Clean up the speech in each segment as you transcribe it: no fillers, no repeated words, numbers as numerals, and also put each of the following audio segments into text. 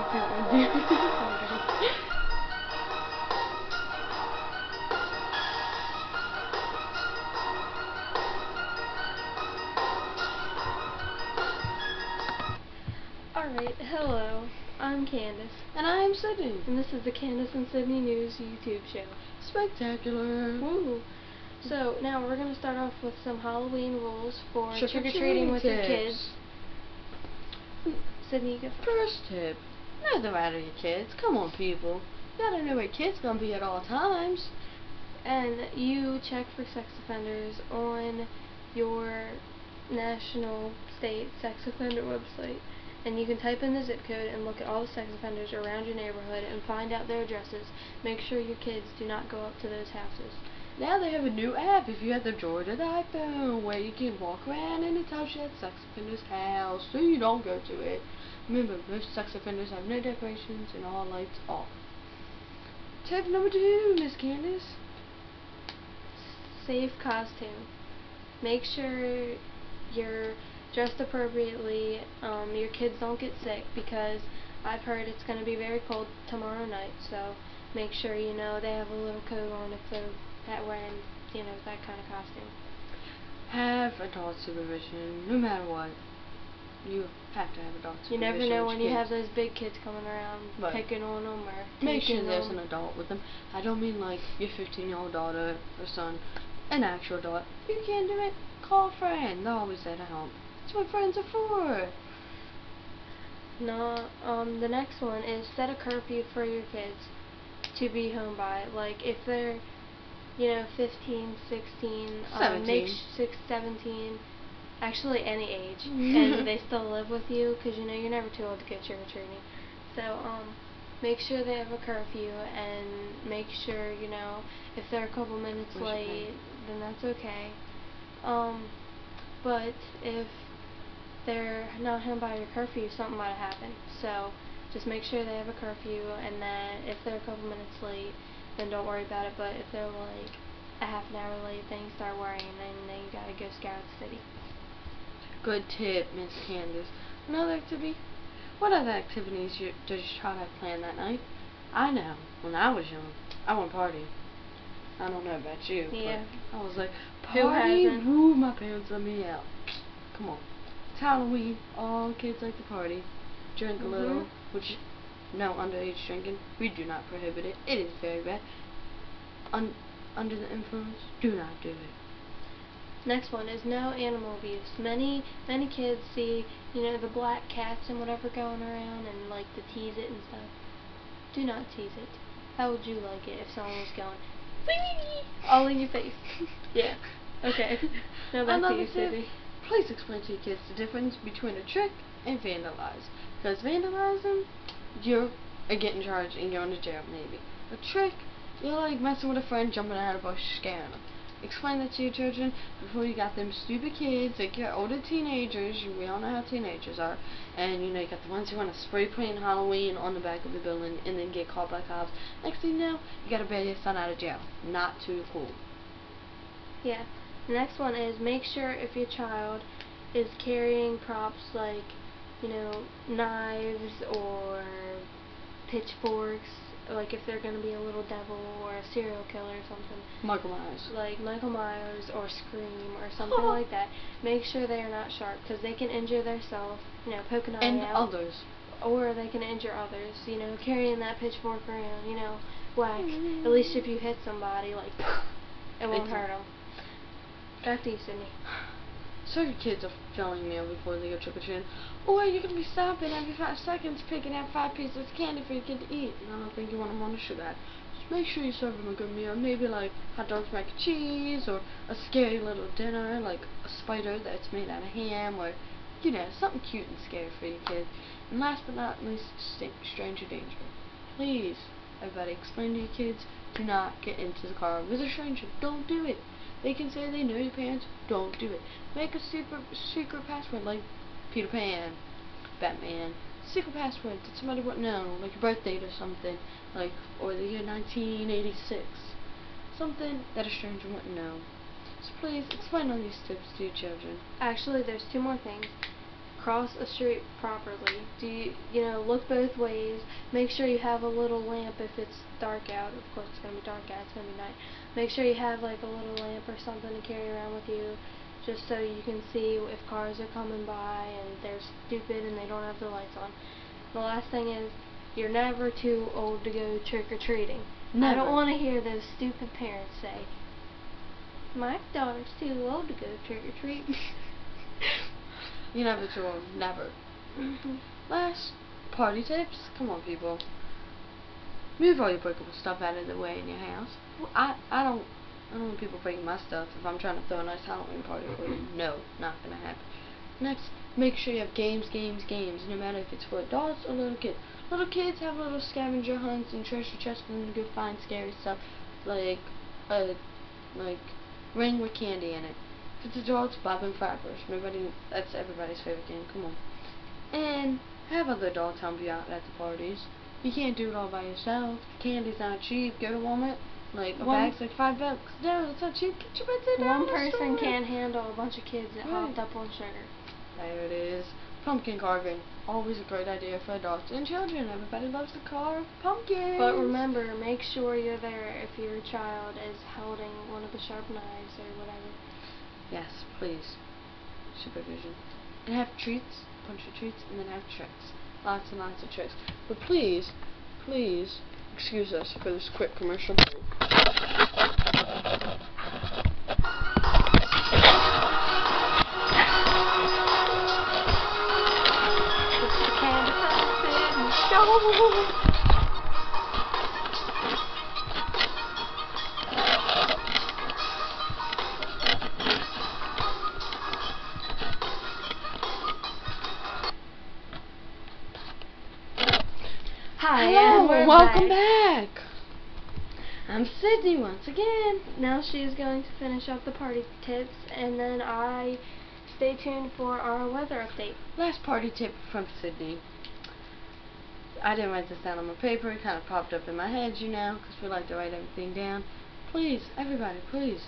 Alright, hello, I'm Candice. And I'm Sydney. And this is the Candice and Sydney News YouTube show. Spectacular. Woo! So, now we're going to start off with some Halloween rules for trick-or-treating with your kids. Sydney, you go first. Tip. Know the right of your kids. Come on, people. You gotta know where kids gonna be at all times. And you check for sex offenders on your national, state sex offender website. And you can type in the zip code and look at all the sex offenders around your neighborhood and find out their addresses. Make sure your kids do not go up to those houses. Now they have a new app if you have the Droid or the iPhone where you can walk around and it tells you that sex offender's house so you don't go to it. Remember, most sex offenders have no decorations and all lights off. Tip number 2, Miss Candice. Safe costume. Make sure you're dressed appropriately, your kids don't get sick, because I've heard it's going to be very cold tomorrow night, so make sure they have a little coat on if they're wearing, that kind of costume. Have adult supervision, no matter what. You have to have adult supervision. You never know when you have those big kids coming around picking on them or make sure there's an adult with them. I don't mean like your 15-year-old daughter or son, an actual adult. You can't do it, call a friend. They're always there to help. That's what friends are for. No, the next one is set a curfew for your kids to be home by. Like if they're 15, 16, 17, actually any age, and they still live with you, because you're never too old to go trick-or-treating. So, make sure they have a curfew, and make sure, if they're a couple minutes late, then that's okay. But if they're not home by your curfew, something might have happened. So, just make sure they have a curfew, and then if they're a couple minutes late, then don't worry about it. But if they're like a half an hour late, then you start worrying, and then you gotta go scout the city. Good tip, Miss Candice. Another activity? What other activities does your child have planned that night? I know. When I was young, I went partying. I don't know about you, but I was like, party, woo, my parents let me out. Come on. It's Halloween. All kids like to party. Drink a little, which, no underage drinking. We do not prohibit it. It is very bad. Under the influence, do not do it. Next one is no animal abuse. Many kids see, the black cats and whatever going around and like to tease it and stuff. Do not tease it. How would you like it if someone was going all in your face? Yeah. Okay. Now back to you, Sydney. Please explain to your kids the difference between a trick and vandalize. Because vandalizing, you're getting charged and going to jail maybe. A trick, you're like messing with a friend, jumping out of a bush, scaring them. Explain that to your children before you got them stupid kids, like your older teenagers. We all know how teenagers are. And you got the ones who want to spray paint Halloween on the back of the building and then get caught by cops. Next thing you know, you got to bail your son out of jail. Not too cool. Yeah. The next one is make sure if your child is carrying props like, knives or pitchforks, like if they're going to be a little devil or a serial killer or something. Michael Myers. Like Michael Myers or Scream or something like that. Make sure they are not sharp, because they can injure themselves, poke an eye and out. And others. Or they can injure others, carrying that pitchfork around, whack. At least if you hit somebody, like, it won't hurt them. Back to you, Sydney. So your kids are filling meal before they go trick-or-treating. Or you're going to be stopping every 5 seconds picking out 5 pieces of candy for your kid to eat. And I don't think you want them on the sugar. Just make sure you serve them a good meal. Maybe like hot dogs, mac and cheese, or a scary little dinner, like a spider that's made out of ham, or, something cute and scary for your kids. And last but not least, stranger danger. Please, everybody, explain to your kids, do not get into the car with a stranger. Don't do it. They can say they know your parents. Don't do it. Make a secret password like Peter Pan, Batman. Secret password that somebody wouldn't know, like your birth date or something, like, or the year 1986. Something that a stranger wouldn't know. So please explain all these tips to your children. Actually, there's 2 more things. Cross a street properly. Look both ways. Make sure you have a little lamp if it's dark out. Of course, it's going to be dark out. It's going to be night. Make sure you have like a little lamp or something to carry around with you, just so you can see if cars are coming by and they're stupid and they don't have the lights on. The last thing is, you're never too old to go trick-or-treating. Never. I don't want to hear those stupid parents say, my daughter's too old to go trick-or-treating. You're never too old. Never. Last party tips. Come on, people. Move all your breakable stuff out of the way in your house. I don't want people breaking my stuff if I'm trying to throw a nice Halloween party for you. No, not gonna happen. Next, make sure you have games, no matter if it's for adults or little kids. Little kids have little scavenger hunts and treasure chests for them to go find scary stuff, like ring with candy in it. If it's adults, bobbing flappers. That's everybody's favorite game. Come on. And have other adults help you out at the parties. You can't do it all by yourself. Candy's not cheap. Go to Walmart. Like a bag's like $5. No, it's not cheap. Get your bets at One person can't handle a bunch of kids that hopped up on sugar. There it is. Pumpkin carving. Always a great idea for adults and children. Everybody loves to carve pumpkins. But remember, make sure you're there if your child is holding one of the sharp knives or whatever. Yes, please. Supervision. And have treats. A bunch of treats. And then have tricks. Lots and lots of tricks. But please, excuse us for this quick commercial break. Hi, hello, and welcome back. I'm Sydney once again. Now she's going to finish up the party tips, and then stay tuned for our weather update. Last party tip from Sydney. I didn't write this down on my paper. It kind of popped up in my head, because we like to write everything down. Please, everybody, please,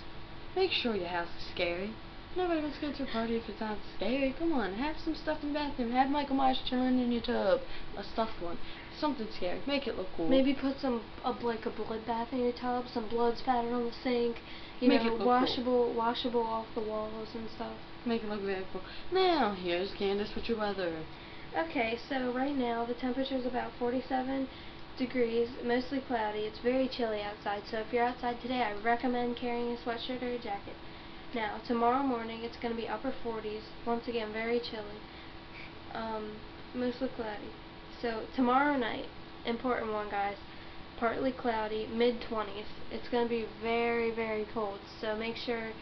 make sure your house is scary. Nobody wants to go to a party if it's not scary. Come on, have some stuff in the bathroom. Have Michael Myers chilling in your tub. A stuffed one. Something scary. Make it look cool. Maybe put a blood bath in your tub, some blood spattered on the sink, Make it look washable off the walls and stuff. Make it look very cool. Now, here's Candice with your weather. Okay, so right now the temperature is about 47 degrees, mostly cloudy. It's very chilly outside, so if you're outside today, I recommend carrying a sweatshirt or a jacket. Now, tomorrow morning it's going to be upper 40s, once again very chilly, mostly cloudy. So tomorrow night, important one guys, partly cloudy, mid-20s. It's going to be very, very cold, so make sure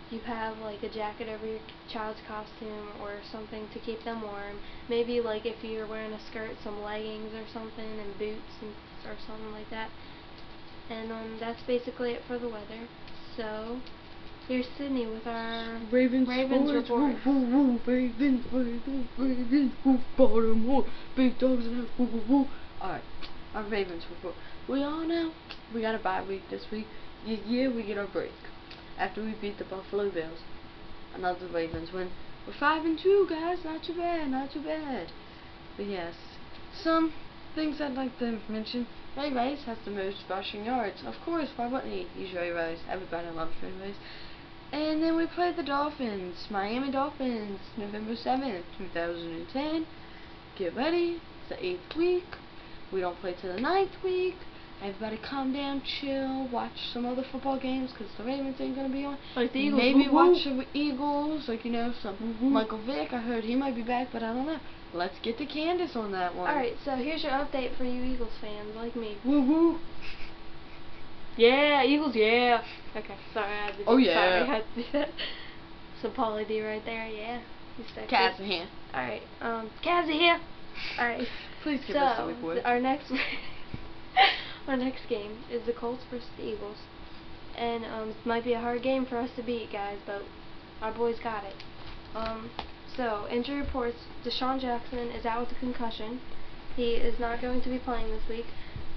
you have like a jacket over your child's costume or something to keep them warm. Maybe like if you're wearing a skirt, some leggings or something, and boots or something like that. And that's basically it for the weather. So here's Sydney with our Ravens report. Ravens, Baltimore, big dogs in the house, Alright, our Ravens report. We all know we got a bye week this week. Yeah, we get our break after we beat the Buffalo Bills. Another Ravens win. We're 5-2, guys. Not too bad, not too bad. But yes, some things I'd like to mention. Ray Rice has the most rushing yards. Of course, why wouldn't he? He's Ray Rice. Everybody loves Ray Rice. And then we played the Dolphins, Miami Dolphins, November 7th, 2010. Get ready. It's the 8th week. We don't play till the 9th week. Everybody calm down, chill, watch some other football games because the Ravens ain't going to be on. Like the Eagles. Maybe watch the Eagles, some Michael Vick. I heard he might be back, but I don't know. Let's get to Candice on that one. Alright, so here's your update for you Eagles fans like me. Woo-woo. Yeah, Eagles, yeah. Okay, sorry, I had to do Oh, yeah. Sorry, I had to do that. So Pauly D right there, yeah. He's sexy. Cats in here. Alright, Cats here. Alright. Please give us the report. Our next game is the Colts versus the Eagles. And it might be a hard game for us to beat, guys, but our boys got it. So, injury reports, Deshaun Jackson is out with a concussion. He is not going to be playing this week.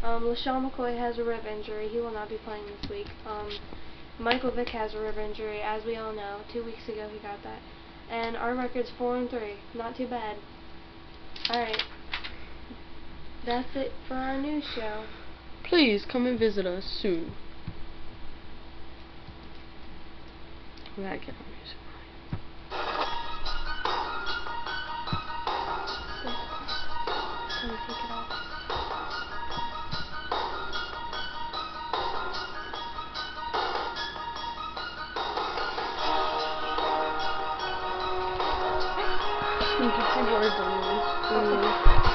LaShawn McCoy has a rib injury. He will not be playing this week. Michael Vick has a rib injury, as we all know. 2 weeks ago he got that. and our record's 4-3. Not too bad. Alright. That's it for our news show. Please come and visit us soon. We gotta get our music right. Let me take it off. You can see words on this.